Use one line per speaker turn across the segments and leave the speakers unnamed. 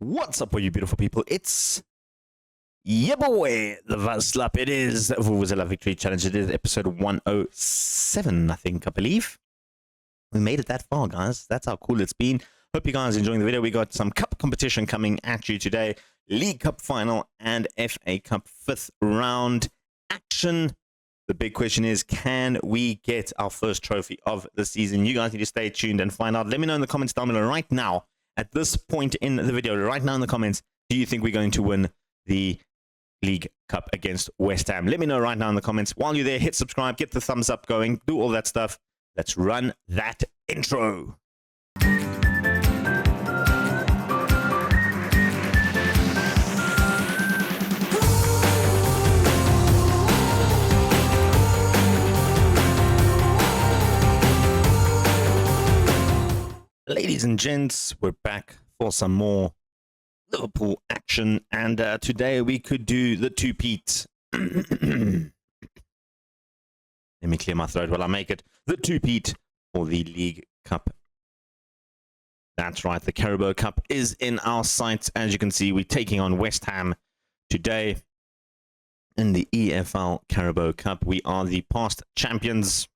What's up, all you beautiful people? It's yeah, boy, the Vaslap. It is Vuvuzela Victory Challenge. It is episode 107, I believe. We made it that far, guys. That's how cool it's been. Hope you guys are enjoying the video. We got some cup competition coming at you today. League Cup final and FA Cup 5th round action. The big question is, can we get our first trophy of the season? You guys need to stay tuned and find out. Let me know in the comments down below right now. At this point in the video, right now in the comments, do you think we're going to win the League Cup against West Ham? Let me know right now in the comments. While you're there, hit subscribe, get the thumbs up going, do all that stuff. Let's run that intro. Ladies and gents, we're back for some more Liverpool action, and today we could do the two-peat. Let me clear my throat while I make it. The two-peat for the League Cup. That's right, the Carabao Cup is in our sights. As you can see, we're taking on West Ham today in the EFL Carabao Cup. We are the past champions.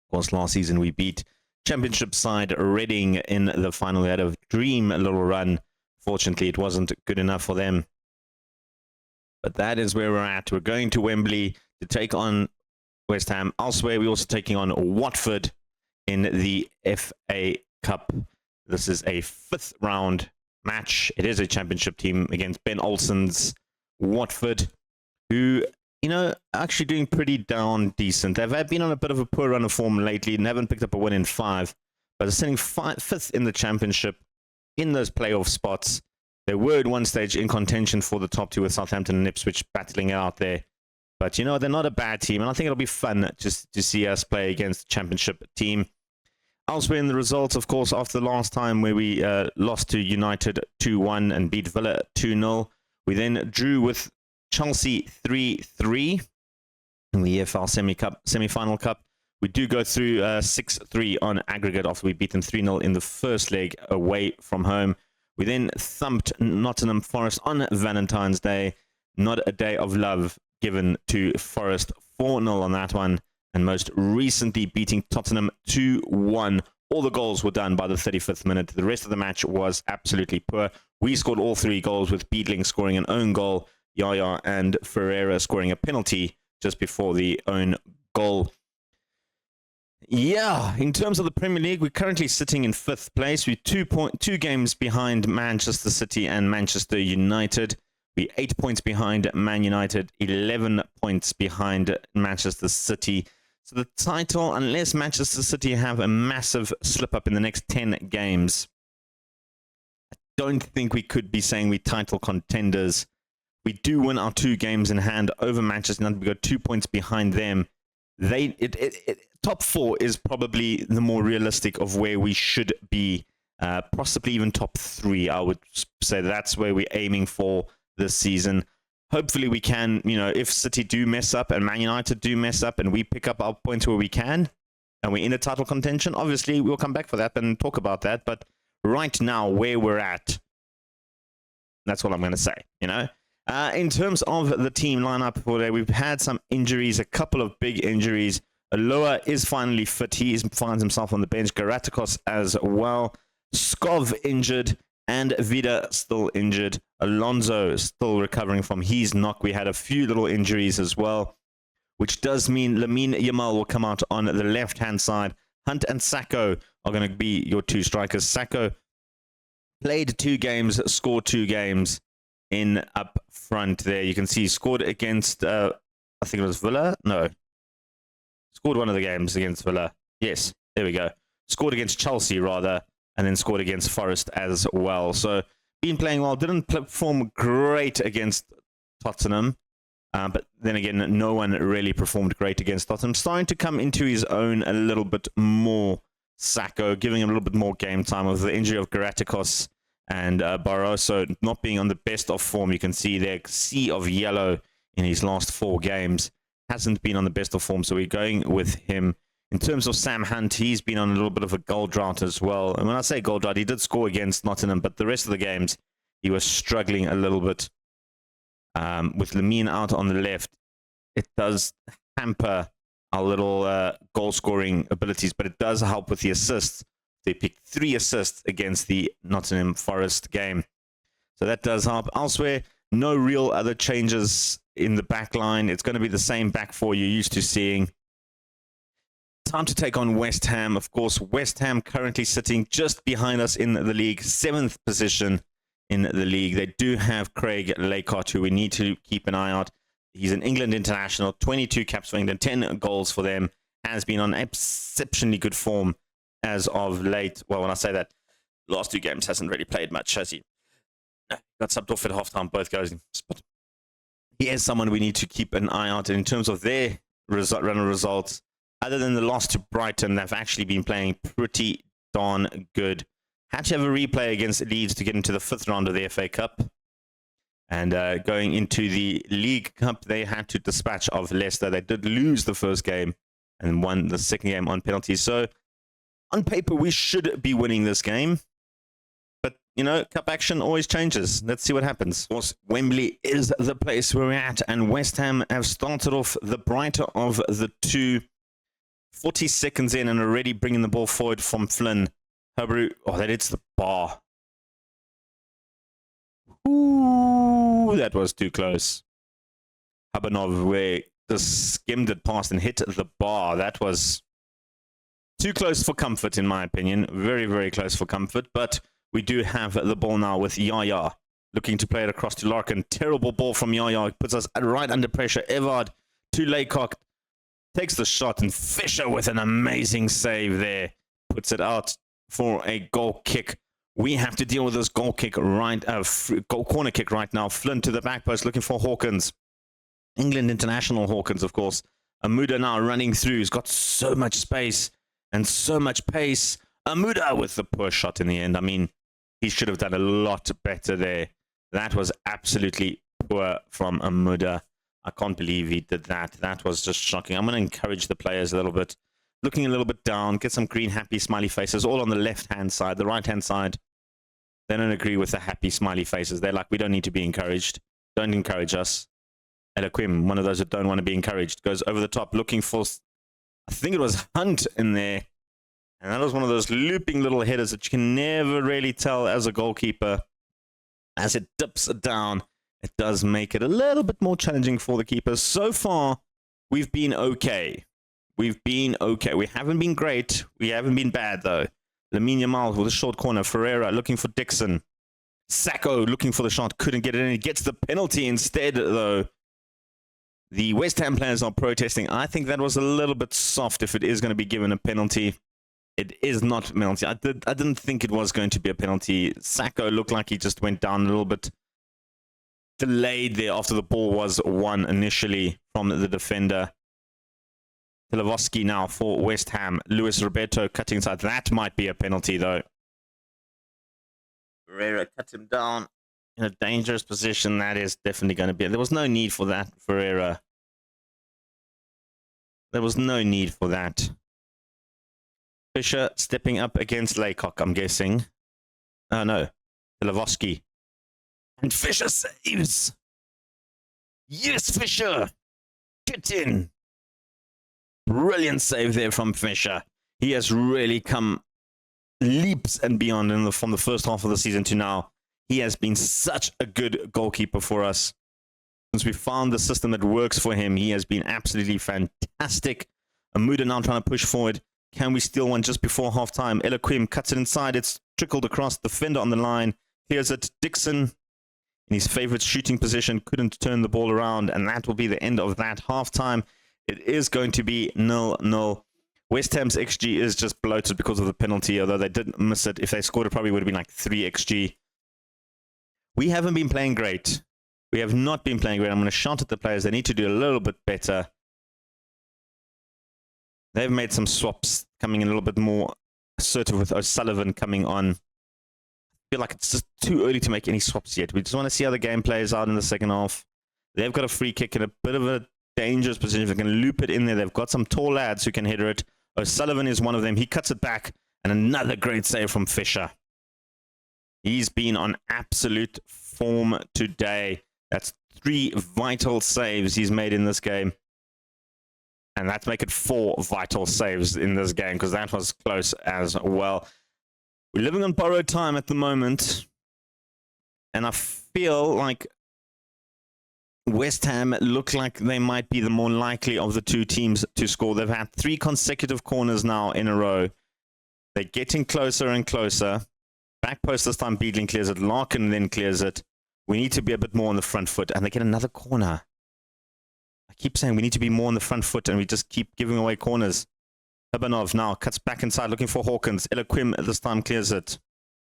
Of course, last season we beat Championship side Reading in the final. We had a dream little run. Fortunately, it wasn't good enough for them. But that is where we're at. We're going to Wembley to take on West Ham. Elsewhere, we're also taking on Watford in the FA Cup. This is a 5th round match. It is a championship team against Ben Olsen's Watford, who, you know, actually doing pretty darn decent. They've been on a bit of a poor run of form lately and haven't picked up a win in 5, but they're sitting 5th in the championship in those playoff spots. They were at one stage in contention for the top 2 with Southampton and Ipswich battling it out there. But, you know, they're not a bad team, and I think it'll be fun just to see us play against the championship team. Elsewhere in the results, of course, after the last time where we lost to United 2-1 and beat Villa 2-0, we then drew with Chelsea 3-3 in the EFL semi-final cup. We do go through 6-3 on aggregate after we beat them 3-0 in the first leg away from home. We then thumped Nottingham Forest on Valentine's Day. Not a day of love given to Forest, 4-0 on that one. And most recently beating Tottenham 2-1. All the goals were done by the 35th minute. The rest of the match was absolutely poor. We scored all 3 goals, with Beadling scoring an own goal, Yaya and Ferreira scoring a penalty just before the own goal. Yeah, in terms of the Premier League, we're currently sitting in 5th place. We're 2 games behind Manchester City and Manchester United. We're 8 points behind Man United, 11 points behind Manchester City. So the title, unless Manchester City have a massive slip-up in the next 10 games, I don't think we could be saying we're title contenders. We do win our 2 games in hand over Manchester United. We got 2 points behind them. Top 4 is probably the more realistic of where we should be. Possibly even top 3. I would say that's where we're aiming for this season. Hopefully we can, you know, if City do mess up and Man United do mess up and we pick up our points where we can and we're in a title contention, obviously we'll come back for that and talk about that. But right now, where we're at, that's what I'm going to say, you know. In terms of the team lineup for today, we've had some injuries, a couple of big injuries. Aloha is finally fit. He finds himself on the bench. Garatakos as well. Skov injured and Vida still injured. Alonso still recovering from his knock. We had a few little injuries as well, which does mean Lamine Yamal will come out on the left-hand side. Hunt and Sacco are going to be your 2 strikers. Sacco played 2 games, scored 2 games in up front there. You can see he scored against, I think it was Villa? No. Scored one of the games against Villa. Yes, there we go. Scored against Chelsea, rather, and then scored against Forest as well. So, been playing well. Didn't perform great against Tottenham. But then again, no one really performed great against Tottenham. Starting to come into his own a little bit more, Sacco, giving him a little bit more game time with the injury of Garatakos and Barroso not being on the best of form. You can see there, sea of yellow in his last 4 games. Hasn't been on the best of form, so we're going with him. In terms of Sam Hunt, he's been on a little bit of a goal drought as well. And when I say goal drought, he did score against Nottingham, but the rest of the games, he was struggling a little bit. With Lamine out on the left, it does hamper our little goal scoring abilities, but it does help with the assists. They picked 3 assists against the Nottingham Forest game. So that does help. Elsewhere, no real other changes in the back line. It's going to be the same back four you're used to seeing. Time to take on West Ham. Of course, West Ham currently sitting just behind us in the league, 7th position in the league. They do have Craig Laycott, who we need to keep an eye out. He's an England international, 22 caps for England, 10 goals for them, has been on exceptionally good form as of late. Well, when I say that, last 2 games hasn't really played much, has he? Got subbed off at halftime, both guys. But he is someone we need to keep an eye out. And in terms of their run of results, other than the loss to Brighton, they've actually been playing pretty darn good. Had to have a replay against Leeds to get into the 5th round of the FA Cup. And going into the League Cup, they had to dispatch of Leicester. They did lose the first game and won the second game on penalties. So on paper, we should be winning this game. But, you know, cup action always changes. Let's see what happens. Of course, Wembley is the place we're at. And West Ham have started off the brighter of the two. 40 seconds in and already bringing the ball forward from Flynn. Herberu, oh, that hits the bar. Ooh, that was too close. Habanov, where just skimmed it past and hit the bar. That was too close for comfort, in my opinion. Very, very close for comfort. But we do have the ball now with Yaya looking to play it across to Larkin. Terrible ball from Yaya. It puts us right under pressure. Evard to Laycock. Takes the shot, and Fisher with an amazing save there. Puts it out for a goal kick. We have to deal with this goal kick corner kick right now. Flynn to the back post looking for Hawkins. England international Hawkins, of course. Amuda now running through. He's got so much space and so much pace. Amuda with the poor shot in the end. I mean, he should have done a lot better there. That was absolutely poor from Amuda. I can't believe he did that. That was just shocking. I'm going to encourage the players a little bit. Looking a little bit down. Get some green, happy, smiley faces. All on the left-hand side. The right-hand side, they don't agree with the happy, smiley faces. They're like, we don't need to be encouraged. Don't encourage us. Eloquim, one of those that don't want to be encouraged, goes over the top looking for, I think it was Hunt in there. And that was one of those looping little headers that you can never really tell as a goalkeeper. As it dips down, it does make it a little bit more challenging for the keepers. So far, we've been okay. We've been okay. We haven't been great. We haven't been bad, though. Lamine Yamal with a short corner. Ferreira looking for Dixon. Sacco looking for the shot. Couldn't get it in. He gets the penalty instead, though. The West Ham players are protesting. I think that was a little bit soft if it is going to be given a penalty. It is not a penalty. I didn't think it was going to be a penalty. Sacco looked like he just went down a little bit. Delayed there after the ball was won initially from the defender. Tilavoski now for West Ham. Luis Roberto cutting inside. That might be a penalty, though. Ferreira cut him down in a dangerous position. That is definitely going to be. There was no need for that, Ferreira. There was no need for that. Fisher stepping up against Laycock, I'm guessing. Oh, no. Tilavoski. And Fisher saves. Yes, Fisher. Get in. Brilliant save there from Fisher. He has really come leaps and beyond from the first half of the season to now. He has been such a good goalkeeper for us. Since we found the system that works for him, he has been absolutely fantastic. Amuda now trying to push forward. Can we steal one just before half-time? Eloquim cuts it inside. It's trickled across. Defender on the line. Clears it. Dixon in his favorite shooting position, couldn't turn the ball around, and that will be the end of that halftime. It is going to be 0-0. West Ham's XG is just bloated because of the penalty, although they didn't miss it. If they scored, it probably would have been like 3 XG. We haven't been playing great. We have not been playing great. I'm going to shout at the players. They need to do a little bit better. They've made some swaps, coming in a little bit more assertive with O'Sullivan coming on. I feel like it's just too early to make any swaps yet. We just want to see how the game plays out in the second half. They've got a free kick in a bit of a dangerous position. If they can loop it in there, they've got some tall lads who can header it. O'Sullivan is one of them. He cuts it back, and another great save from Fisher. He's been on absolute form today. That's 3 vital saves he's made in this game. And let's make it 4 vital saves in this game, because that was close as well. We're living on borrowed time at the moment. And I feel like West Ham look like they might be the more likely of the 2 teams to score. They've had 3 consecutive corners now in a row. They're getting closer and closer. Back post this time, Beadling clears it. Larkin then clears it. We need to be a bit more on the front foot. And they get another corner. I keep saying we need to be more on the front foot, and we just keep giving away corners. Hebanov now cuts back inside looking for Hawkins. Eloquim this time clears it.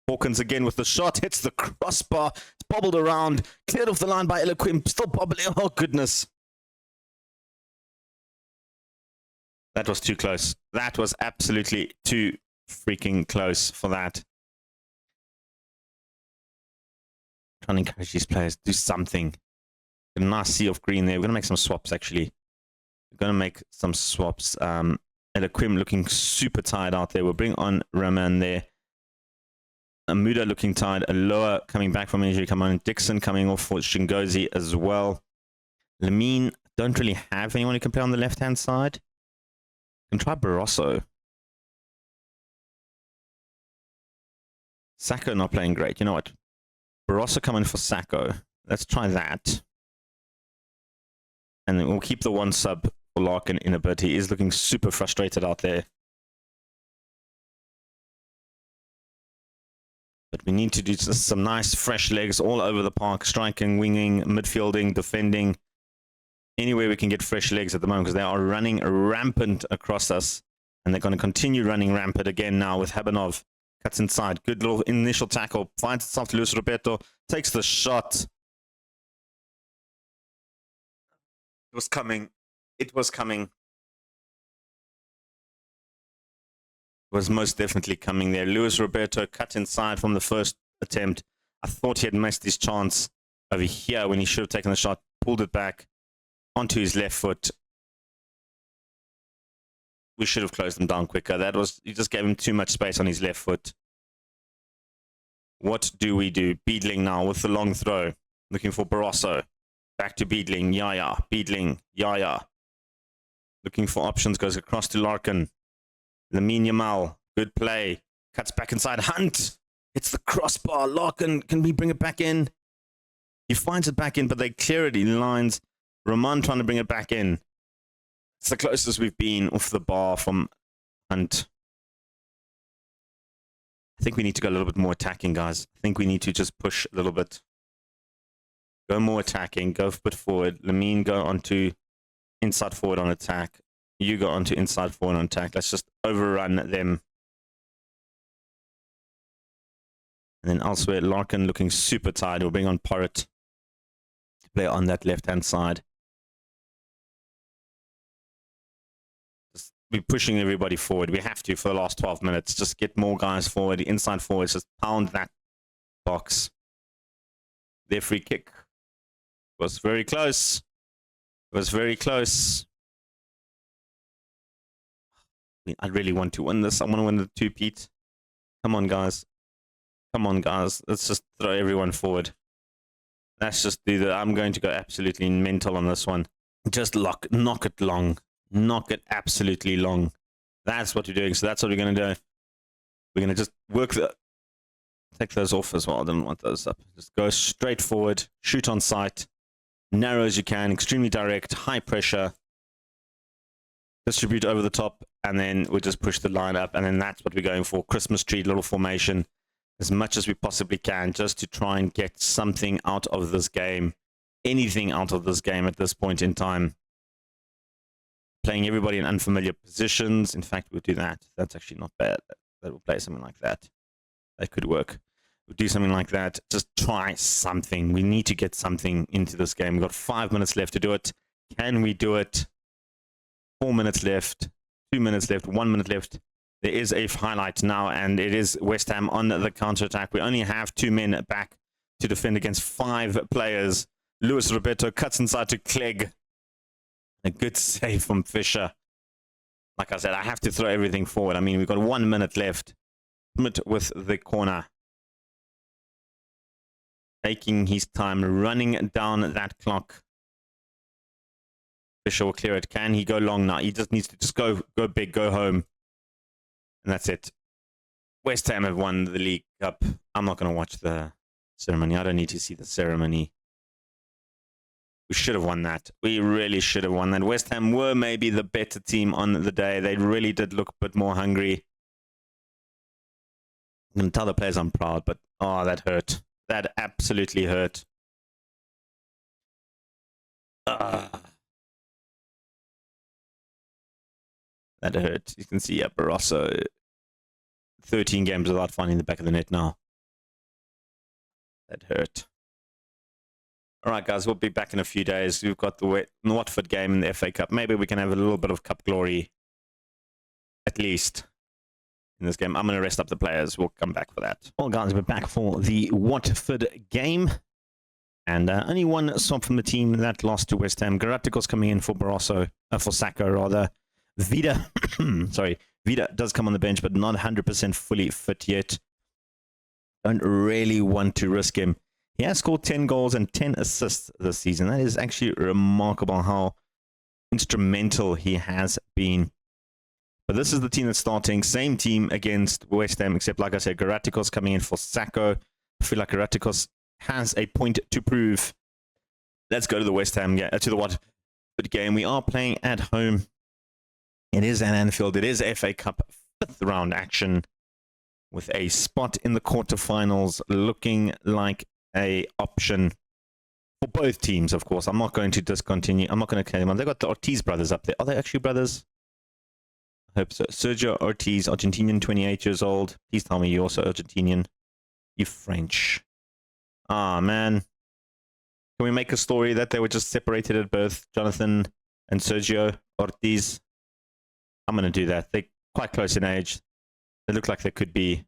Hawkins again with the shot. Hits the crossbar. It's bobbled around. Cleared off the line by Eloquim. Still bobbling. Oh, goodness. That was too close. That was absolutely too freaking close for that. Trying to encourage these players to do something. A nice sea of green there. We're going to make some swaps, actually. We're going to make some swaps. Eloquim looking super tired out there. We'll bring on Raman there. Amuda looking tired. Aloha coming back from injury. Come on. Dixon coming off for Shingozi as well. Lamine, don't really have anyone who can play on the left-hand side. Can try Barroso. Sacco not playing great. You know what? Barroso coming for Sacco. Let's try that. And then we'll keep the 1 sub for Larkin in a bit. He is looking super frustrated out there. But we need to do just some nice fresh legs all over the park. Striking, winging, midfielding, defending. Anywhere we can get fresh legs at the moment, because they are running rampant across us. And they're going to continue running rampant again now with Hebanov. Cuts inside. Good little initial tackle. Finds itself to Luis Roberto. Takes the shot. It was coming. It was coming. It was most definitely coming there. Luis Roberto cut inside from the first attempt. I thought he had missed his chance over here when he should have taken the shot. Pulled it back onto his left foot. We should have closed him down quicker. You just gave him too much space on his left foot. What do we do? Beadling now with the long throw. Looking for Barroso. Back to Beadling. Yaya. Beadling. Yaya. Looking for options. Goes across to Larkin. Lamine Yamal. Good play. Cuts back inside. Hunt. It's the crossbar. Larkin. Can we bring it back in? He finds it back in, but they clear it in lines. Roman trying to bring it back in. It's the closest we've been off the bar from Hunt. I think we need to go a little bit more attacking, guys. I think we need to just push a little bit. Go more attacking. Go a bit forward. Lamine, go onto inside forward on attack. You go onto inside forward on attack. Let's just overrun them. And then elsewhere, Larkin looking super tired. We'll bring on Porritt to play on that left-hand side. Be pushing everybody forward. We have to for the last 12 minutes. Just get more guys forward. Inside forwards, just pound that box. Their free kick was very close. It was very close. I really want to win this. I want to win the 2-peat. Come on, guys. Come on, guys. Let's just throw everyone forward. Let's just do that. I'm going to go absolutely mental on this one. Just knock it long. Knock it absolutely long. That's what we're doing. So that's what we're going to do. We're going to just work take those off as well. I don't want those up. Just go straight forward. Shoot on sight. Narrow as you can. Extremely direct. High pressure. Distribute over the top. And then we just push the line up. And then that's what we're going for. Christmas tree, little formation. As much as we possibly can. Just to try and get something out of this game. Anything out of this game at this point in time. Playing everybody in unfamiliar positions. In fact, we'll do that. That's actually not bad. That will play something like that. That could work. We'll do something like that. Just try something. We need to get something into this game. We've got 5 minutes left to do it. Can we do it? 4 minutes left. 2 minutes left. 1 minute left. There is a highlight now, and it is West Ham on the counter-attack. We only have 2 men back to defend against 5 players. Luis Roberto cuts inside to Clegg. A good save from Fisher. Like I said, I have to throw everything forward. I mean, we've got 1 minute left with the corner. taking his time, running down that clock. Fisher will clear it. Can he go long now? He just needs to just go big, go home. And that's it. West Ham have won the League Cup. I'm not going to watch the ceremony. I don't need to see the ceremony. We should have won that. We really should have won that. West Ham were maybe the better team on the day. They really did look a bit more hungry. I'm going to tell the players I'm proud, but oh, that hurt. That absolutely hurt. That hurt. You can see, yeah, Barroso, 13 games without finding the back of the net now. That hurt. All right, guys, we'll be back in a few days. We've got the Watford game in the FA Cup. Maybe we can have a little bit of cup glory, at least, in this game. I'm going to rest up the players. We'll come back for that. Well, guys, we're back for the Watford game. And only one swap from the team that lost to West Ham. Galacticos coming in for Barroso, for Sacco, rather. Vida, sorry, Vida does come on the bench, but not 100% fully fit yet. Don't really want to risk him. He has scored 10 goals and 10 assists this season. That is actually remarkable how instrumental he has been. But this is the team that's starting. Same team against West Ham, except, like I said, Galacticos coming in for Sacco. I feel like Galacticos has a point to prove. Let's go to the West Ham, to the Watford game. We are playing at home. It is at Anfield. It is FA Cup 5th round action with a spot in the quarterfinals looking like a option for both teams, of course. I'm not going to discontinue. I'm not going to claim them. They've got the Ortiz brothers up there. Are they actually brothers? I hope so. Sergio Ortiz, Argentinian, 28 years old. Please tell me you're also Argentinian. You French. Ah, man. Can we make a story that they were just separated at birth, Jonathan and Sergio Ortiz? I'm going to do that. They're quite close in age. They look like they could be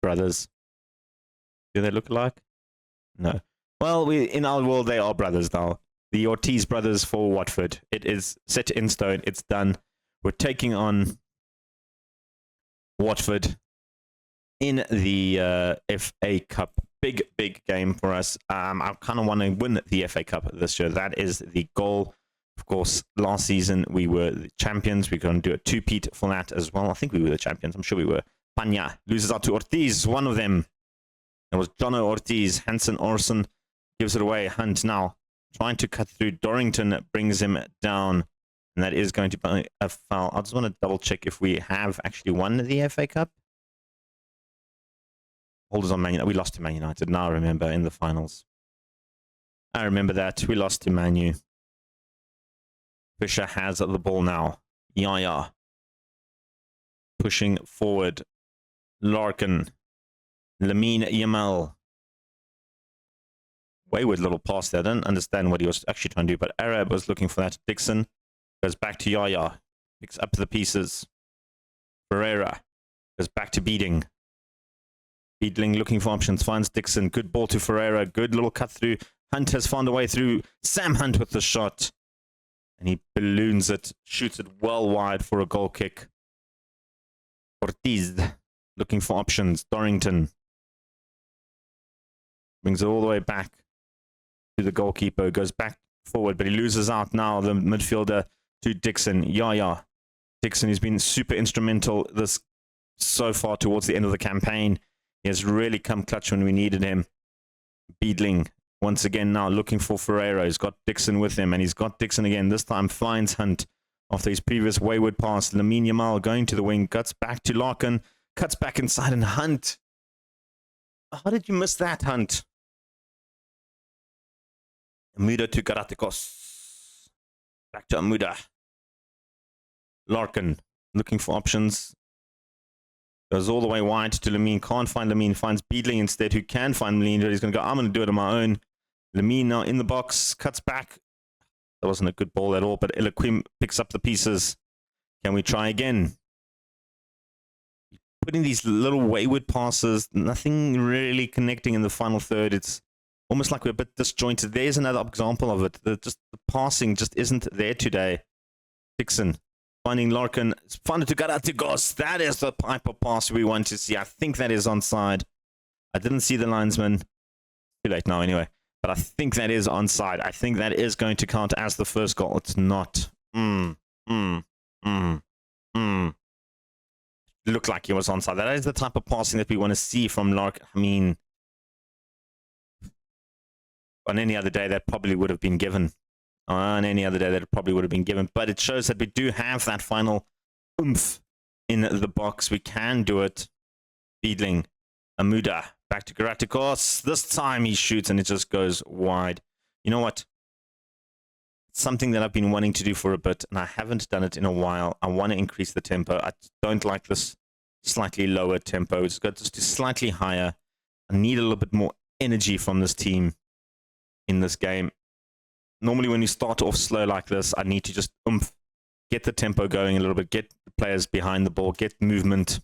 brothers. Do they look alike? No. Well, in our world, they are brothers now. The Ortiz brothers for Watford. It is set in stone. It's done. We're taking on Watford in the FA Cup. Big, big game for us. I kind of want to win the FA Cup this year. That is the goal. Of course, last season we were the champions. We're going to do a two-peat for that as well. I think we were the champions. I'm sure we were. Panya loses out to Ortiz, one of them. It was Jono Ortiz. Hansen Orson gives it away. Hunt now trying to cut through. Dorrington brings him down. And that is going to be a foul. I just want to double check if we have actually won the FA Cup. Holders on Man United. We lost to Man United. Now I remember in the finals. I remember that. We lost to Man U. Fisher has the ball now. Yaya. Pushing forward. Larkin. Lamine Yamal. Wayward little pass there. I don't understand what he was actually trying to do, but Arab was looking for that. Dixon goes back to Yaya. Picks up the pieces. Ferreira goes back to Beading. Beadling looking for options. Finds Dixon. Good ball to Ferreira. Good little cut through. Hunt has found a way through. Sam Hunt with the shot. And he balloons it. Shoots it well wide for a goal kick. Ortiz looking for options. Dorrington brings it all the way back to the goalkeeper. Goes back forward, but he loses out now. The midfielder to Dixon. Yaya. Dixon has been super instrumental this so far towards the end of the campaign. He has really come clutch when we needed him. Beadling once again now looking for Ferreira. He's got Dixon with him, and he's got Dixon again. This time finds Hunt after his previous wayward pass. Lamine Yamal going to the wing. Cuts back to Larkin. Cuts back inside, and Hunt. How did you miss that, Hunt? Amuda to Galacticos. Back to Amuda. Larkin looking for options. Goes all the way wide to Lamine. Can't find Lamine. Finds Beadling instead, who can find Lamine. He's going to go, I'm going to do it on my own. Lamine now in the box. Cuts back. That wasn't a good ball at all, but Eloquim picks up the pieces. Can we try again? Putting these little wayward passes. Nothing really connecting in the final third. It's almost like we're a bit disjointed. There's another example of it. The passing just isn't there today. Dixon. Finding Larkin. Found it to Galacticos. That is the Piper pass we want to see. I think that is onside. I didn't see the linesman. Too late now anyway. But I think that is onside. I think that is going to count as the first goal. It's not. Looked like he was onside. That is the type of passing that we want to see from Lark. I mean, on any other day, that probably would have been given. On any other day, that probably would have been given. But it shows that we do have that final oomph in the box. We can do it. Beedling. Amuda. Back to Garatikos. This time he shoots and it just goes wide. You know what? Something that I've been wanting to do for a bit, and I haven't done it in a while. I want to increase the tempo. I don't like this slightly lower tempo. It's got just slightly higher. I need a little bit more energy from this team in this game. Normally when you start off slow like this, I need to just get the tempo going a little bit, get the players behind the ball, get movement.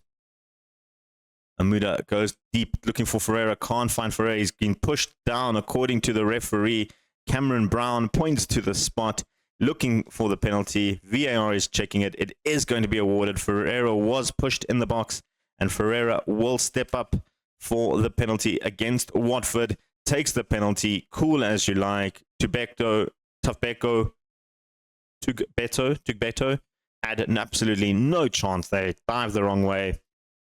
Amuda goes deep looking for Ferreira. Can't find Ferreira. He's been pushed down according to the referee. Cameron Brown points to the spot, looking for the penalty. VAR is checking it. It is going to be awarded. Ferreira was pushed in the box, and Ferreira will step up for the penalty against Watford. Takes the penalty. Cool as you like. Tugbeto had absolutely no chance there. Dived the wrong way.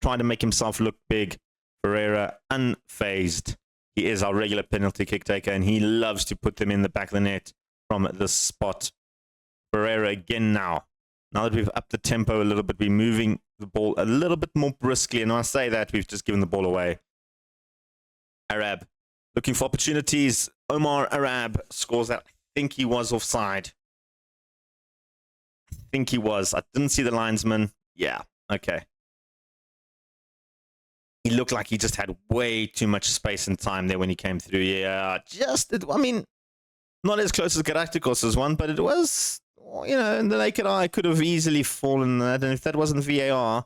Trying to make himself look big. Ferreira unfazed. He is our regular penalty kick taker, and he loves to put them in the back of the net from this spot. Ferreira again now. Now that we've upped the tempo a little bit, we're moving the ball a little bit more briskly. And when I say that, we've just given the ball away. Arab looking for opportunities. Omar Arab scores that. I think he was offside. I think he was. I didn't see the linesman. Yeah, okay. He looked like he just had way too much space and time there when he came through. Yeah, I mean, not as close as Galacticos' one, but it was, you know, in the naked eye could have easily fallen that. And if that wasn't VAR,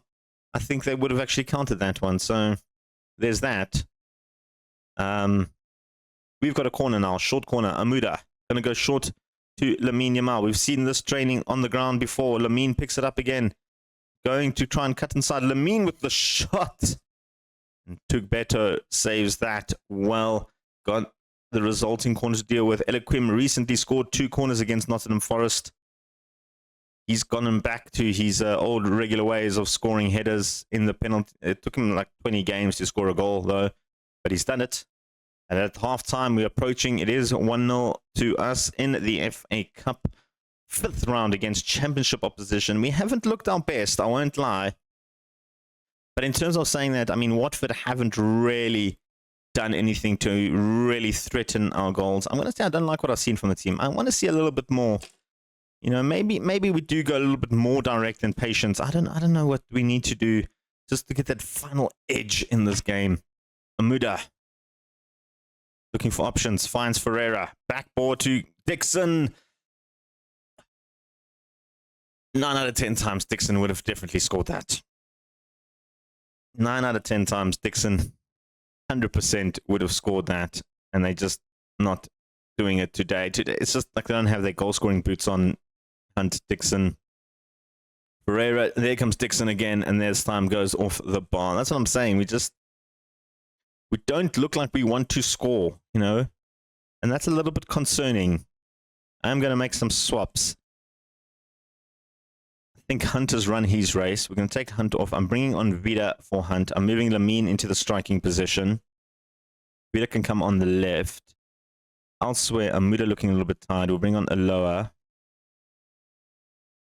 I think they would have actually counted that one. So there's that. We've got a corner now, short corner. Amuda going to go short to Lamine Yamal. We've seen this training on the ground before. Lamine picks it up again. Going to try and cut inside. Lamine with the shot. And Tugbeto saves that well. Got the resulting corner to deal with. Eloquim recently scored 2 corners against Nottingham Forest. He's gone back to his old regular ways of scoring headers in the penalty. It took him like 20 games to score a goal, though. But he's done it. And at halftime, we're approaching. It is 1-0 to us in the FA Cup 5th round against championship opposition. We haven't looked our best, I won't lie. But in terms of saying that, I mean, Watford haven't really done anything to really threaten our goals. I'm going to say I don't like what I've seen from the team. I want to see a little bit more. You know, maybe we do go a little bit more direct and patient. I don't know what we need to do just to get that final edge in this game. Amuda looking for options, finds Ferreira. Backboard to Dixon. 9 out of 10 times Dixon would have definitely scored that. 9 out of 10 times Dixon 100% would have scored that, and they just not doing it today. It's just like they don't have their goal scoring boots on. Hunt, Dixon, Ferreira. There comes Dixon again, and this time goes off the bar. That's what I'm saying. We don't look like we want to score, you know, and that's a little bit concerning. I'm going to make some swaps. I think Hunt has run his race. We're going to take Hunt off. I'm bringing on Vida for Hunt. I'm moving Lamine into the striking position. Vida can come on the left. Elsewhere, Amuda looking a little bit tired. We'll bring on Aloha.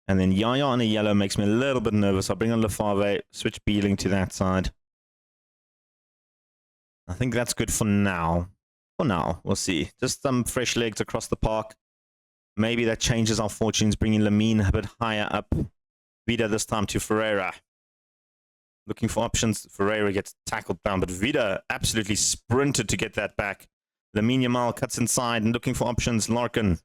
And then Yaya on a yellow makes me a little bit nervous. I'll bring on Lefave, switch Beeling to that side. I think that's good for now. For now, we'll see. Just some fresh legs across the park. Maybe that changes our fortunes, bringing Lamine a bit higher up. Vida this time to Ferreira. Looking for options. Ferreira gets tackled down, but Vida absolutely sprinted to get that back. Lamine Yamal cuts inside and looking for options. Larkin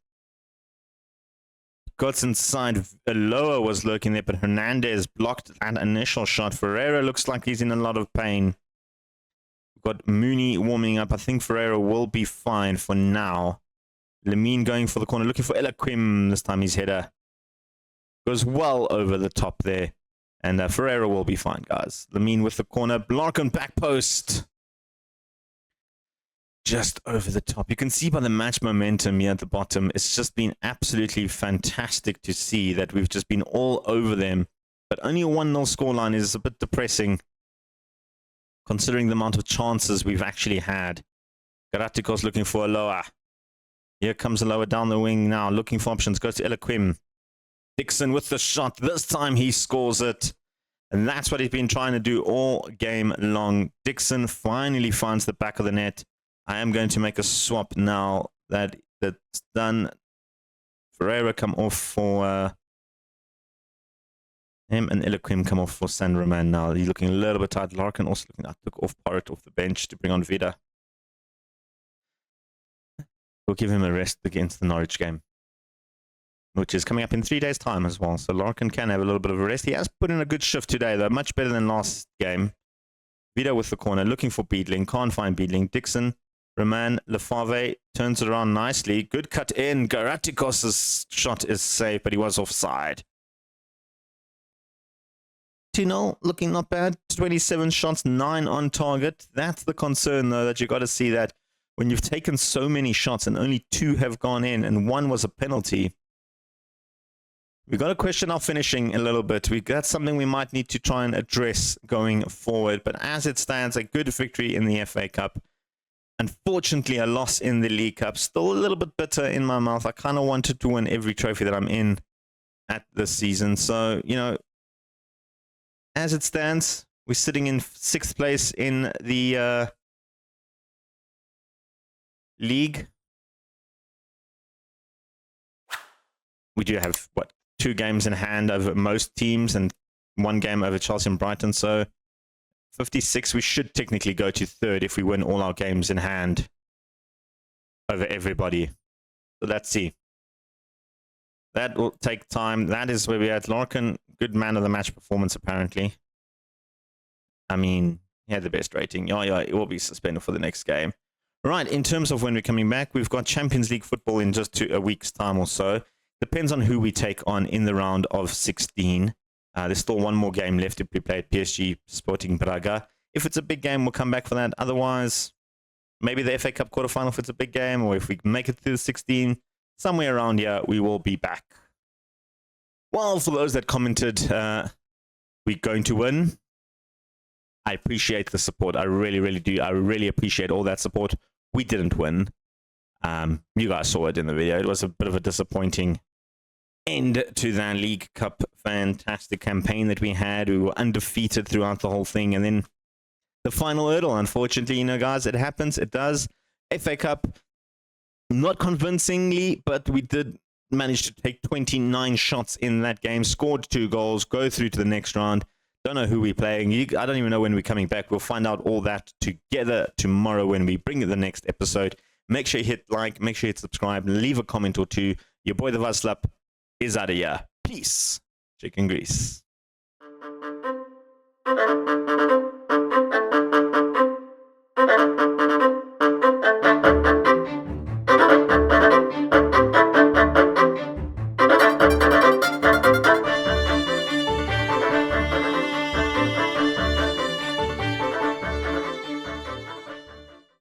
cuts inside. Aloha was lurking there, but Hernandez blocked that initial shot. Ferreira looks like he's in a lot of pain. We've got Mooney warming up. I think Ferreira will be fine for now. Lamine going for the corner, looking for Eloquim. This time his header goes well over the top there. And Ferreira will be fine, guys. Lamine with the corner. Larkin back post. just over the top. You can see by the match momentum here at the bottom, it's just been absolutely fantastic to see that we've just been all over them. But only a 1-0 scoreline is a bit depressing, considering the amount of chances we've actually had. Garatikos looking for a lower. Here comes a lower down the wing now, looking for options. Goes to Eloquim. Dixon with the shot. This time he scores it. And that's what he's been trying to do all game long. Dixon finally finds the back of the net. I am going to make a swap now that that's done. Ferreira come off for him, and Eloquim come off for San Roman now. He's looking a little bit tight. Larkin also looking. I took off Porritt off the bench to bring on Vida. We'll give him a rest against the Norwich game, which is coming up in 3 days' time as well. So Larkin can have a little bit of a rest. He has put in a good shift today, though. Much better than last game. Vida with the corner, looking for Beedling. Can't find Beedling. Dixon, Roman, Lefave turns it around nicely. Good cut in. Garatikos' shot is safe, but he was offside. 2-0, looking not bad. 27 shots, 9 on target. That's the concern, though, that you got to see that when you've taken so many shots and only 2 have gone in and 1 was a penalty, we've got to question our finishing a little bit. That's something we might need to try and address going forward. But as it stands, a good victory in the FA Cup. Unfortunately, a loss in the League Cup. Still a little bit bitter in my mouth. I kind of wanted to win every trophy that I'm in at this season. So, you know, as it stands, we're sitting in 6th place in the league. We do have, what, 2 games in hand over most teams and 1 game over Chelsea and Brighton. So 56, we should technically go to 3rd if we win all our games in hand over everybody. So let's see. That will take time. That is where we're at. Larkin, good man of the match performance, apparently. I mean, he had the best rating. Yeah, he will be suspended for the next game. Right, in terms of when we're coming back, we've got Champions League football in just a week's time or so. Depends on who we take on in the round of 16. There's still 1 more game left to be played, PSG Sporting Braga. If it's a big game, we'll come back for that. Otherwise, maybe the FA Cup quarterfinal if it's a big game, or if we make it through the 16, somewhere around here, we will be back. Well, for those that commented, we're going to win. I appreciate the support. I really, really do. I really appreciate all that support. We didn't win. You guys saw it in the video. It was a bit of a disappointing end to that League Cup fantastic campaign that we had. We were undefeated throughout the whole thing. And then the final hurdle, unfortunately, you know, guys, it happens. It does. FA Cup, not convincingly, but we did manage to take 29 shots in that game, scored 2 goals, go through to the next round. Don't know who we're playing. I don't even know when we're coming back. We'll find out all that together tomorrow when we bring the next episode. Make sure you hit like, make sure you hit subscribe, leave a comment or 2. Your boy, the Vaslap, is out of here. Peace. Chicken grease.